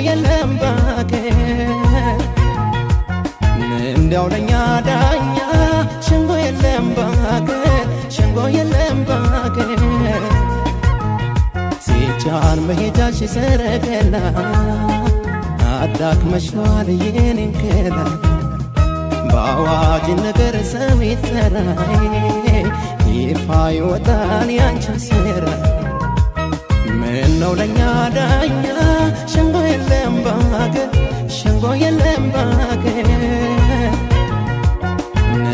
የለም ባገር እንዲያው ለኛ ዳኛ ሸንጎ የለም ባገር ሸንጎ የለም ባገር ሲጫን መሄጃሽ ሰረገላ አዳክመሽዋል የኔን ገላ በአዋጅ ነገር ሰው ይጠራይ ይፋ ይወጣል ያንቺን ስራ ምነው ለኛ ዳኛ ሸንጎ የለም ባገር ሸንጎ የለም ባገር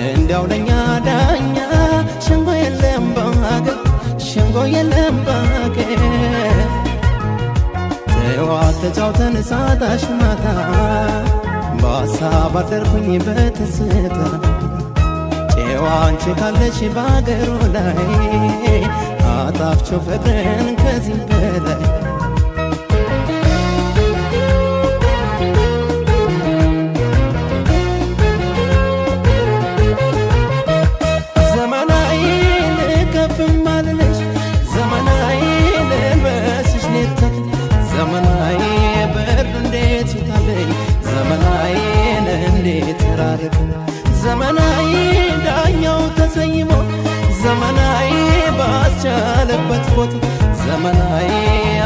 እንዲያው ለኛ ዳኛ ሸንጎ የለም ባገር ሸንጎ የለም ባገር ተዋት ተጫውተን ሳታሽ ማታ በሀሳብ አደርኩኝ በትዝታ ጨዋ አንቺ ካለሽ ባገሩ ላይ አጣፍቸው ፍቅርን ከዚህ በላይ ዘመናዊ ልከፍም አልልሽ ዘመናዊ ልልበስሽ ሌተክ ዘመናዊ ብርድ እንዴት ይታለኝ ዘመናዊን እንዴት ተራርቅ ዘመናዊ ዳኛው ተሰይሞ ዘመናዊ ባስቻለበት ቦታ ዘመናዊ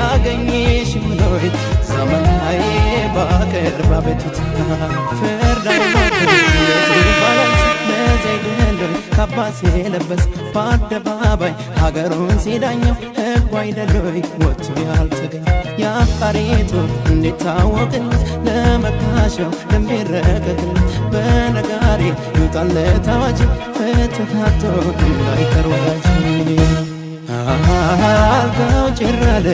አገኘሽ ብሎይ ዘመናዊ ባቀርባ ቤቱታ ፍርዳይባላል ለዘይደሎይ ካባሴ ለበስ በአደባባይ ሀገሩን ሲዳኘው ሕጉ አይደሎይ ወጥቶ ያልተገኝ ያፋሪቱ እንዴት ታወቅለት ለመካሸው ለሚረቀቅለት በነጋሪ ይውጣለት አዋጅ ፍትሃቶ እንዳይቀር ወዳጅ አልጋው ጭራለ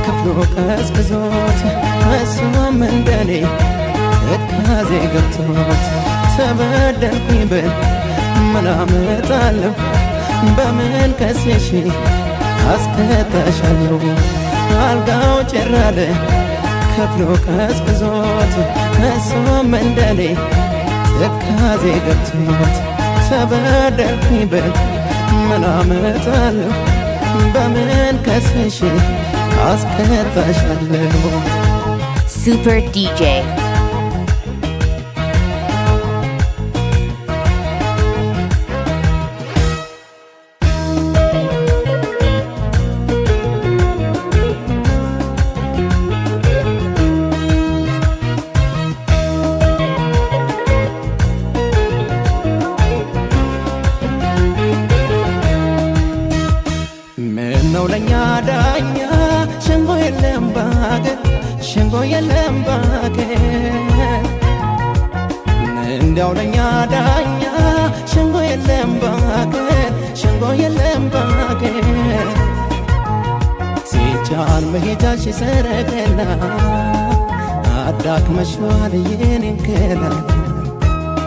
ክፍሉ ቀዝቅዞት እሱም እንደኔ ትካዜ ገብቶት ተበደልኩኝ ብል ምን አመጣለሁ በምን ከሴሽ አስከታሻለሁ አልጋው ጭራለ ክፍሉ ቀዝቅዞት እሱም እንደኔ ትካዜ ገብቶት ተበደልኩኝ ብል ምን አመጣለሁ በምን ከስሽ አስከታሻለሁ Super DJ ምነው ለኛ ዳኛ ሸንጎ የለም ባገር ሸንጎ የለም ባገር እንዲያው ለኛ ዳኛ ሸንጎ የለም ባገር ሸንጎ የለም ባገር ሲጫን መሄጃሽ ሰረገላ አዳክመሽዋል የኔን ገላ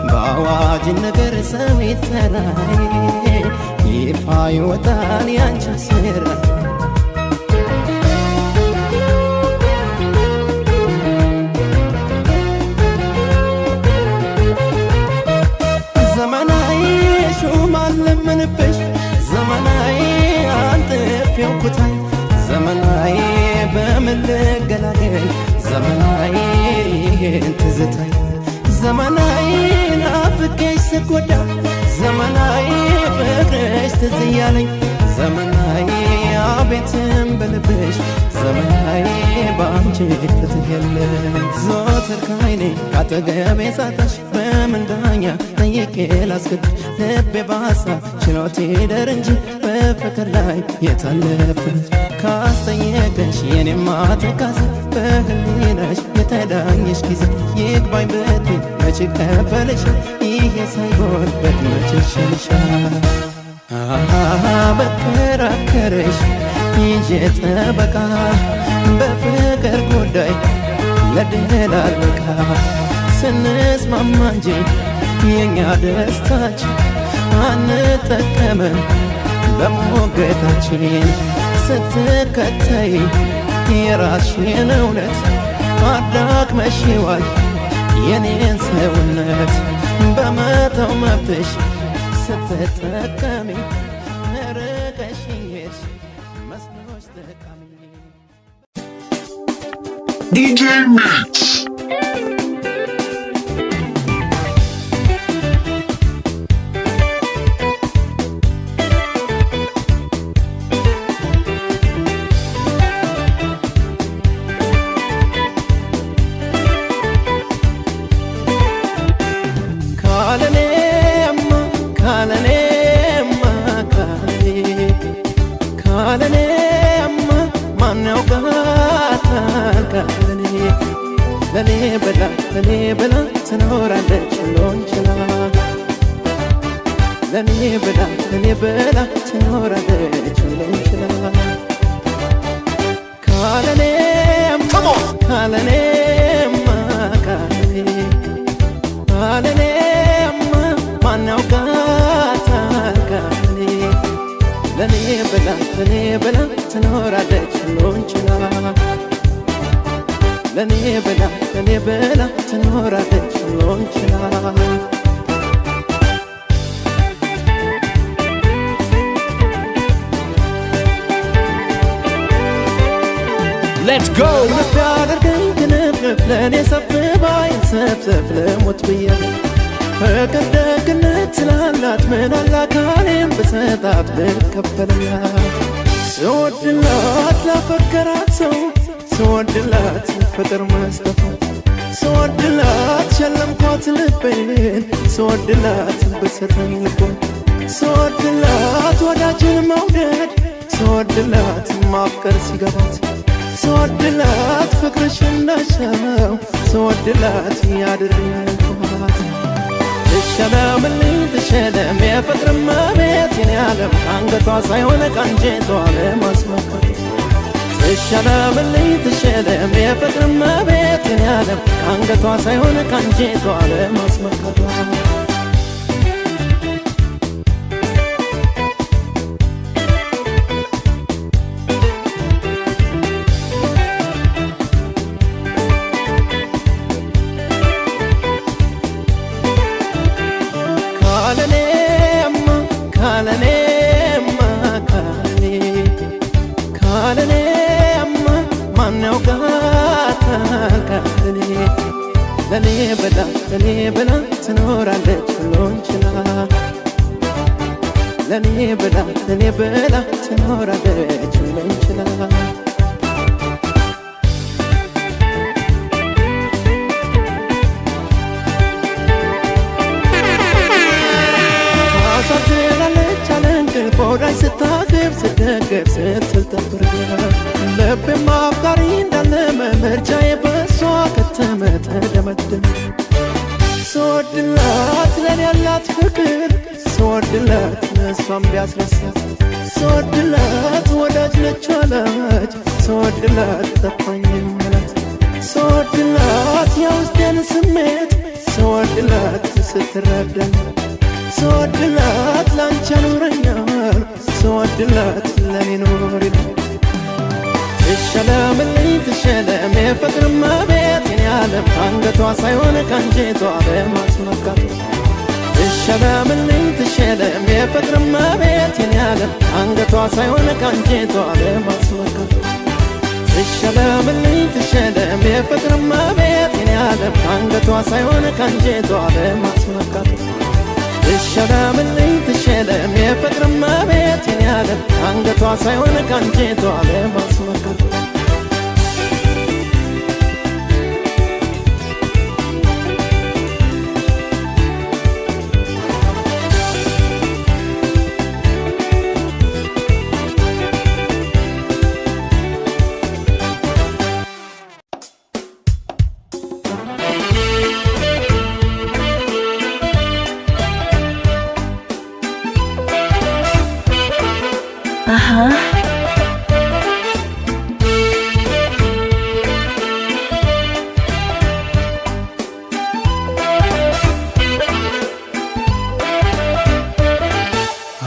በአዋጅ ነገር ሰው ይጠራይ ይፋ ይወጣል ያንቺን ስራ ዘመናዊ ሹም አለምንብሽ ዘመናዊ አንጥፌው ኩታይ ዘመናዊ በምን ልገላገል ዘመናዊ ይሄን ትዝታይ ዘመናዊ ናፍቄሽ ስጎዳ ዘመናዊ ፍቅርሽ ትዝ እያለኝ ዘመናዊ አቤትም በልብሽ ዘመናዊ በአንቺ ፍትህ የለም ዘወትር ከዓይኔ ካጠገቤ ሳጣሽ በምን ዳኛ ጠይቄ ላስገድሽ ልቤ በሐሳብ ችሎት ይደር እንጂ በፍቅር ላይ የታለፍሽ ካስጠየቀሽ የኔማ ትካዜ በህሊናሽ የተዳኘሽ ጊዜ ይግባኝ ብትይ መች ቀበልሻል ይሄ ሳይሆን በመች ይሻልሻል በከራከረሽ ይዤ ጠበቃ በፍቅር ጉዳይ ለድል አልበቃ ስንስማማ እንጂ የኛ ደስታችን አንጠቀመን በሞገታችን ስትከተይ የራስሽን እውነት አዳክመሽዋል የኔን ሰውነት በመተው መብትሽ ስትጠቀሚ ርቀሽኝ ሄድሽ መስሎሽ ጠቃሚ DJ Mix. ለኔ ብላ ትኖራለች ሁሉን ችላ ለኔ ብላ ትኖራለች ሁሉን ችላ ካለኔማ ማን ያውቃታል ካለኔ ለኔ ብላ ትኖራለች ሁሉን ችላ ለኔ ብላ ትኖራለች ሁሉን ችላ Let's go! ልብ ያደርገኝ ግንፍልፍ ለእኔ ሰፍ ባይ ሰብሰብ ልሙት ብዬ ፍቅር ደግነት ስላላት ምን አላካሌም ብሰጣት ብከፈልላት ስወድላት ላፈቀራት ሰው ስወድላት ፍቅር መስጠቷት ስወድላት ሸለምኳት ልቤን ስወድላት ብሰጠኝ ልቧን ስወድላት ወዳጅን መውደድ ስወድላት ማፍቀር ሲገባት ስወድላት ፍቅርሽ እንዳሻው ስወድላት ያድርግባት ትሸለም የፍቅር መቤት የኔ ዓለም አንገቷ ሳይሆን ቀንጀቷ ለማስመካት ትሸለም የፍቅር መቤት የኔ ዓለም አንገቷ ሳይሆን ቀንጀቷ ለማስመካት ለኔ ብላ ትኖራለች ሁሉን ችላ ለኔ ብላ ትኖራለች ሁሉን ችላ ታሳዝናለች አለ እንቅልፍ ወዳጅ ስታግብ ስትደግፍ ስትል ተብርያ ልቤም አፍቃሪ እንዳለ ምርጫዬ በሷ ከተመ ተደመደመ ስወድላት ለኔ ያላት ፍቅር ስወድላት እሷም ቢያስረሳት ስወድላት ወዳጅ ነች አላች ስወድላት ጠፋኝ መላት ስወድላት የውስጤን ስሜት ስወድላት ስትረዳኝ ስወድላት ላንቺ ያኖረኛል ስወድላት ለኔ ኖሪልኝ ትሸለም የፍቅር መቤት የኔ ዓለም አንገቷ ሳይሆን ቀንጀቷ ለማስመካት ትሸለም የፍቅር መቤት የኔ ዓለም አንገቷ ሳይሆን ቀንጀቷ ለማስመካት ትሸለም የፍቅር መቤት የኔ ዓለም አንገቷ ሳይሆን ቀንጀቷ ለማስመካት ትሸለም የፍቅር መቤት የኔ ዓለም አንገቷ ሳይሆን ቀንጀቷ ለማስመካት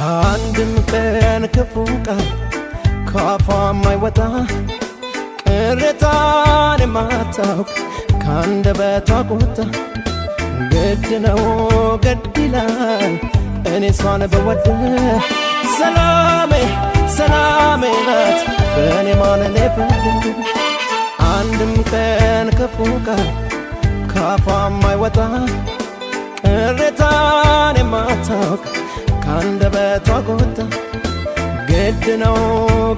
አንድም ቀን ክፉ ቃል ከአፏ የማይወጣ ቅሬታን የማታውቅ ከአንደበቷ ቁጣ ግድ ነው ግድ ይላል እኔ እሷን ብወድ ሰላሜ ናት በእኔ ማለሌ አንድም ቀን ክፉ ቃል ካፏ ማይወጣ ቅሬታን የማታውቅ ካንደበቷ ጎታ ግድ ነው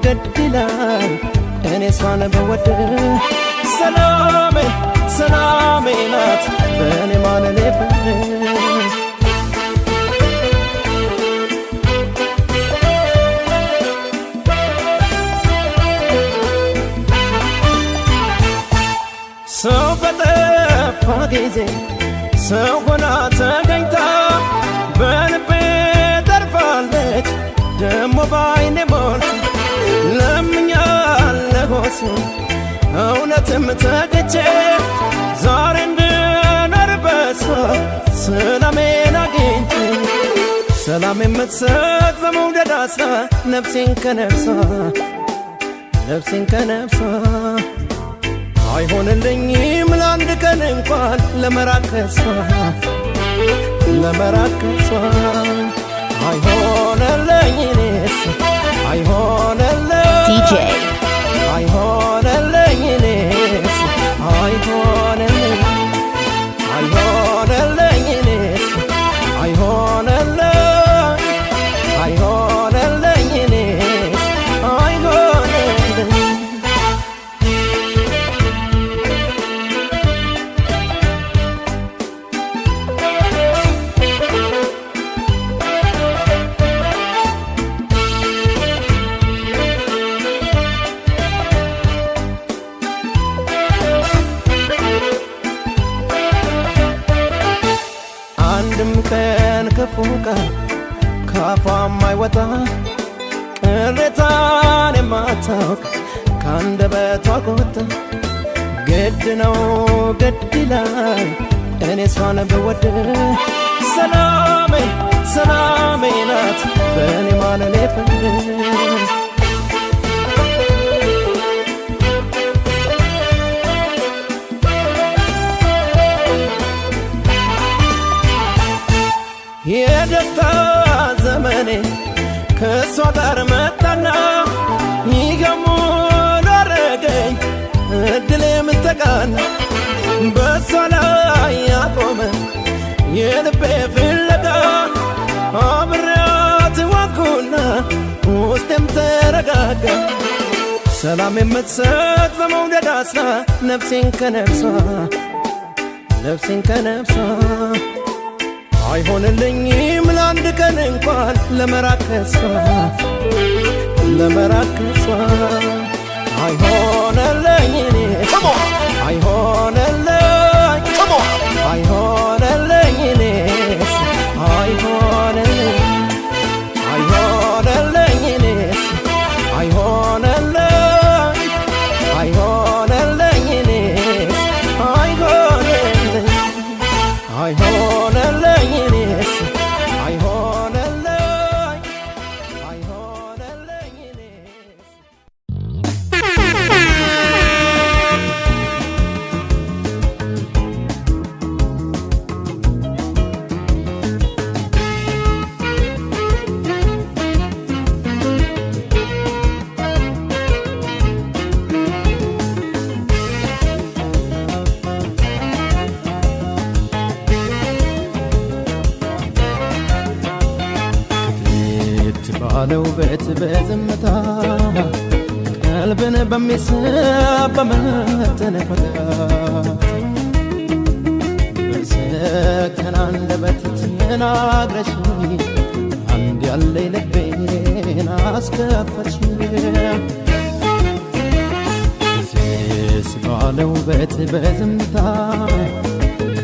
ግድ ይላል እኔ እሷን ብወድ ሰላሜ ሰላሜ ናት በእኔ ማለሌ ሰው በጠፋ ጊዜ ሰው ሆና ተገኝታ በልቤ ተርፋለች ደሞ ባይኔ ሞልታ ለምኛለሁ እውነትም ተገቼ ዛሬ እንድኖር በሷ ሰላሜን አግኝቼ ሰላም የምትሰጥ በመውደድ አስራ ነፍሴን ከነፍሷ አይሆንልኝም ለአንድ ቀን እንኳን ለመራቅ ከሷ አይሆንልኝ እኔስ አይሆንልኝ DJ አይሆንልኝ እኔስ አይሆንልኝ እኔስ አይሆንልኝ እኔስ አይሆንልኝ አንድም ቀን ክፉ ቃል ካፏ ማይወጣ ቅሬታን የማታውቅ ካንደበቷ ጎታ ግድ ነው ግድ ይላል እኔ እሷን ብወድ ሰላሜ ናት በእኔ ማለሌ የደስታ ዘመኔ ከእሷ ጋር መጣና ይገሙ ላረገኝ እድሌ ምተቃና በእሷ ላይ ያቆመ የልቤ ፍለጋ አብሬያት ዋኩና ውስጤም ተረጋጋ ሰላም የምትሰጥ በመውደድ አስራ ነፍሴን ከነፍሷ አይሆንልኝም ለአንድ ቀን እንኳን ለመራቅ ከሷ አይሆንልኝ እኔስ አይሆንልኝ እኔስ አይሆንልኝ እኔስ አይሆንልኝ እኔስ አይሆንልኝ እኔስ አይሆንልኝ እኔስ ባለው ቤት በዝምታ ቀልብን በሚስብ በመተነፈጋት በሰከነ አንደበት ተናግረሽኝ አንድ ያለኝ ልቤን አስከፈትሽኝ ሴስ ባለው ቤት በዝምታ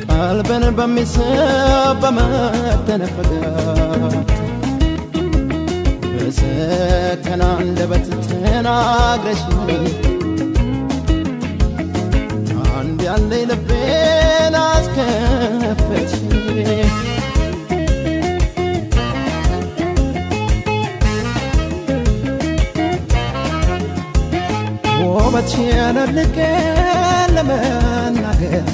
ቀልብን በሚስብ በመተነፈጋት በሰከነ አንደበት ተናግረሽኝ አንድ ያለኝ ልቤን አስከፈትሽኝ ውበትሽን አድንቄ ለመናገር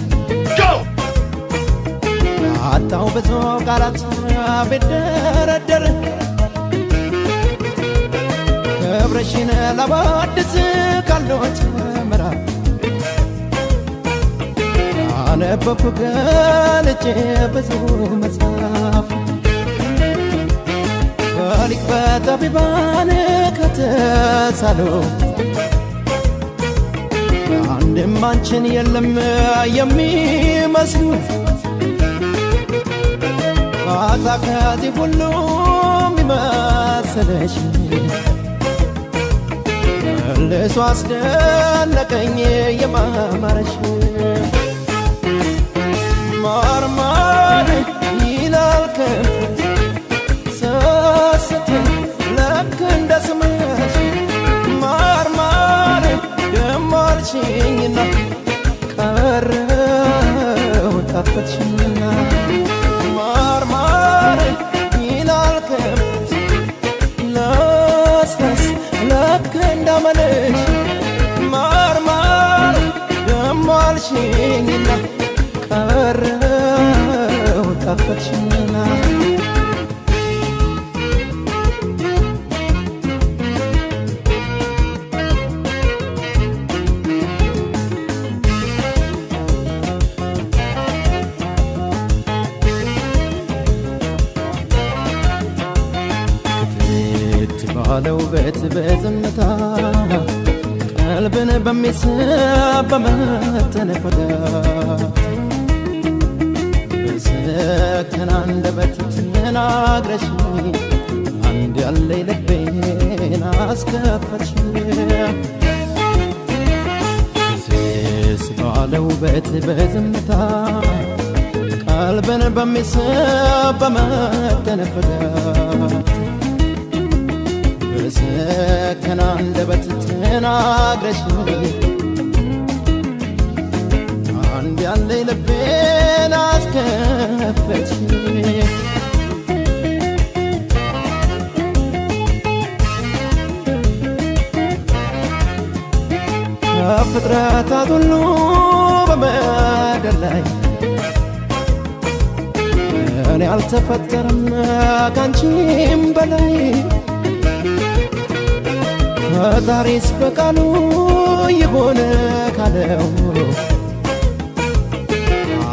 አጣው ብዙ ቃላት ቢደረደር ክብርሽን ላወድስ ቃሎች ምዕራፍ አነበብኩ ገልጬ ብዙ መጽሐፍ በሊቅ በጠቢባን ከተሳሉ አንድም አንቺን የለም የሚመስሉ ማታ ከዚህ ሁሉ የሚመስለሽ መልሶ አስደነቀኝ የማማረሽ ማርማር ይላል ከንፈርሽ ስስትይ ልክ እንደ ስምሽ ማርማር ደሞ አልሽኝና ቀረው ጣፈጥሽኝና ማርማር ይላል ከንፈርሽ ለስለስ ልክ እንዳመልሽ ማርማር ደሞ አልሽኝና ቀረው ጣፈጥሽኝና ባለው ቤት በዝምታ ቀልብን በሚስብ በመተነፈጋ በሰከነ አንደበት ተናግረሽ አንድ ያለኝ ልቤን አስከፈትሽ ባለው ቤት በዝምታ ቀልብን በሚስብ በመተነፈጋ በሰከነ አንደበት ተናግረሽ አንድ ያለኝ ልቤን አስከፈትሽ ከፍጥረታት ሁሉ በምድር ላይ እኔ አልተፈጠረም ካንቺም በላይ ፈጣሪስ በቃሉ ይሆን ካለው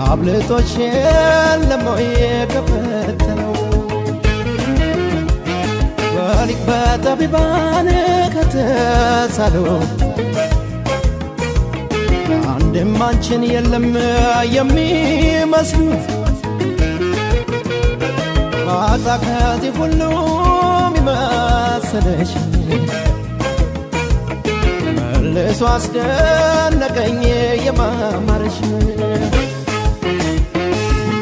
አብልጦሽ የለም ወይ ከፈተነው በሊቅ በጠቢባን ከተሳሉ አንድም አንቺን የለም የሚመስሉ ማታ ከዚህ ሁሉ የሚመስልሽ መልሶ አስደነቀኝ የማማረሽ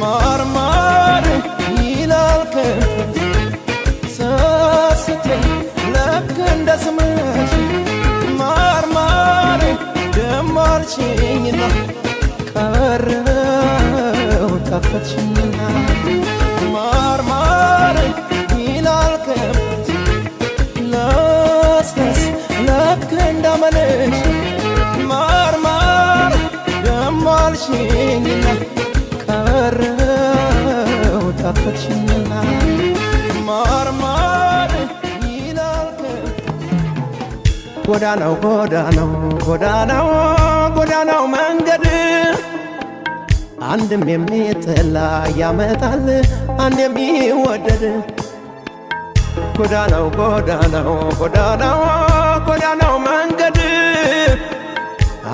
ማርማር ይላል ከንፈርሽ ስስትይ ልክ እንደ ስምሽ ማርማር ደሞ አልሽኝና ቀረው ጣፈጥሽኝና ማርማር ይላል ከንፈርሽ ለስለስ ልክ እንዳመልሽ ማርማር ደሞ አልሽኝና ቀረው ጣፈጥሽኝና ማርማር ይላል ጎዳናው ጎዳናው ጎዳናው ጎዳናው መንገድ አንድም የሚጠላ ያመጣል አንድ የሚወደድ ጎዳናው ጎዳናው ጎዳናው ጎዳናው መንገድ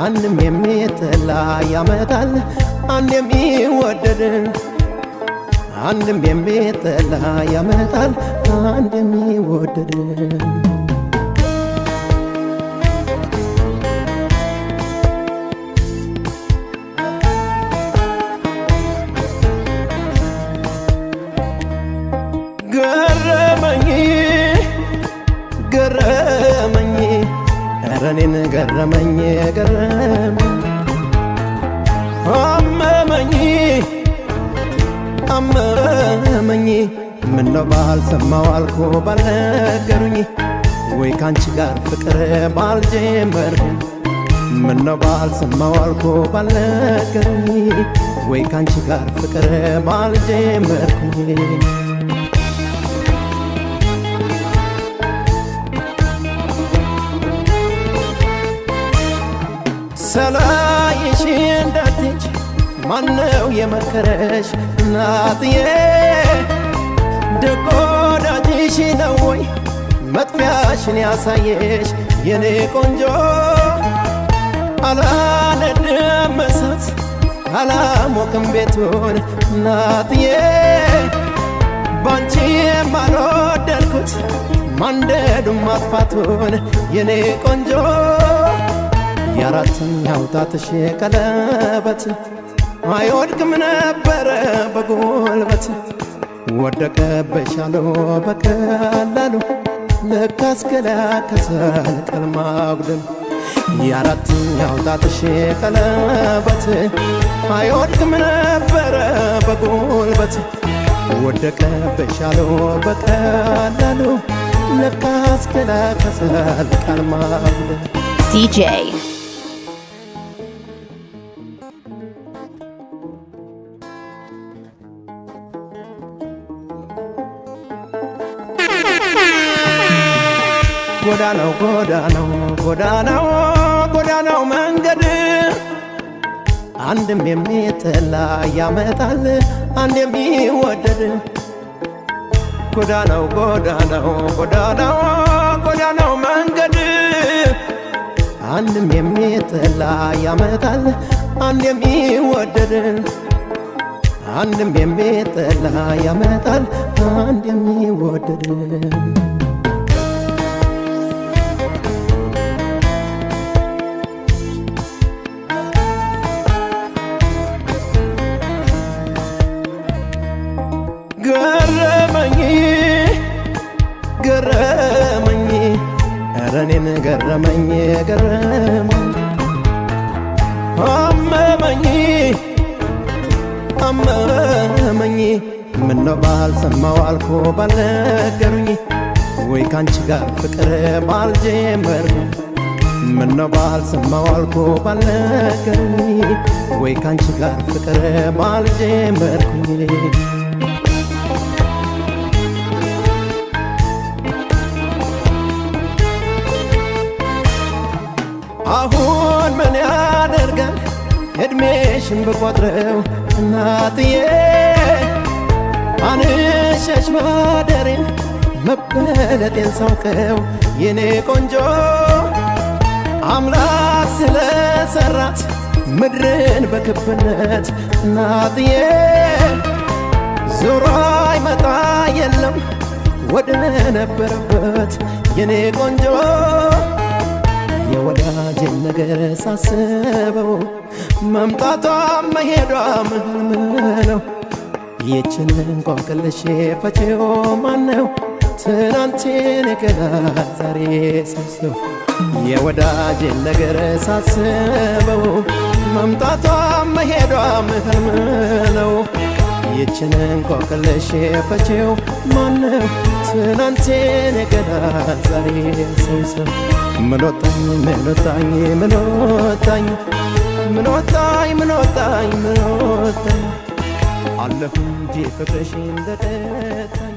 አንድም የሚጠላ ያመጣል አንድ የሚወደድ አንድም የሚጠላ ያመጣል አንድ የሚወደድ ገረመኝ ገረመኝ ኧረ እኔን ገረመኝ ገረመኝ አመመኝ አመመኝ ምነው ባልሰማው አልኩ ባልነገሩኝ ወይ ካንቺ ጋር ፍቅር ባልጀመርኩኝ ምነው ባልሰማው አልኩ ባልነገሩኝ ወይ ካንቺ ጋር ፍቅር ባልጀመርኩኝ ሰላይሽ እንዳትች ማነው የመከረሽ እናትዬ ደግ ወዳጅሽ ነው ወይ መጥፊያሽን ያሳየሽ የኔ ቆንጆ አላነድም እሳት አላሞቅም ቤቱን እናትዬ ባንቺ የማልወደድኩት ማንደዱን ማጥፋቱን የኔ ቆንጆ የአራተኛው ጣትሽ ቀለበት አይወድቅም ነበረ በጉልበት ወደቀብሻለሁ በቀላሉ ለካስ ገላ ከሰል ቀን ማጉደል የአራተኛው ጣትሽ ቀለበት አይወድቅም ነበረ በጉልበት ወደቀብሻለሁ በቀላሉ ለካስ ገላ ከሰል ቀን ማጉደል DJ ጎዳናው ጎዳናው ጎዳናው ጎዳናው መንገድ አንድም የሚጠላ ያመጣል አንድ የሚወደድ ጎዳናው ጎዳናው ጎዳናው ጎዳናው መንገድ አንድም የሚጠላ ያመጣል አንድ የሚወደድ አንድም የሚጠላ ያመጣል አንድ የሚወደድ ገረመኝ ገረመኝ ኧረ እኔን ገረመኝ ገረመኝ አመመኝ አመመኝ ምነው ባልሰማው አልኩ ባልነገሩኝ ወይ ካንቺ ጋር ፍቅር ባልጀመርኩ ምነው ባልሰማው አልኩ ባልነገሩኝ ወይ ካንቺ ጋር ፍቅር ባልጀመርኩኝ አሁን ምን ያደርጋል እድሜሽን ብቆጥረው እናትዬ አንሸሽ ማደሬን መበለጤን ሳውቀው የኔ ቆንጆ አምላክ ስለሰራት ምድርን በክብነት እናትዬ ዞሮ አይመጣ የለም ወደ ነበረበት የኔ ቆንጆ የወዳጅን ነገር ሳስበው መምጣቷም መሄዷም ህልም ነው ይችን እንቆቅልሽ ፈቺው ማነው ትናንትን ይገላል ዛሬ ሳስበው የወዳጅን ነገር ሳስበው መምጣቷም መሄዷም ህልም ነው ይችን እንቆቅልሽ ፈቺው ማነው ትናንትን ይገላል ዛሬ ሳስበው ምንወጣኝ ምንወጣኝ ምንወጣኝ ምንወጣኝ ምንወጣኝ ምንወጣኝ አለሁ እንጂ ፍቅርሽ እንደጠጣኝ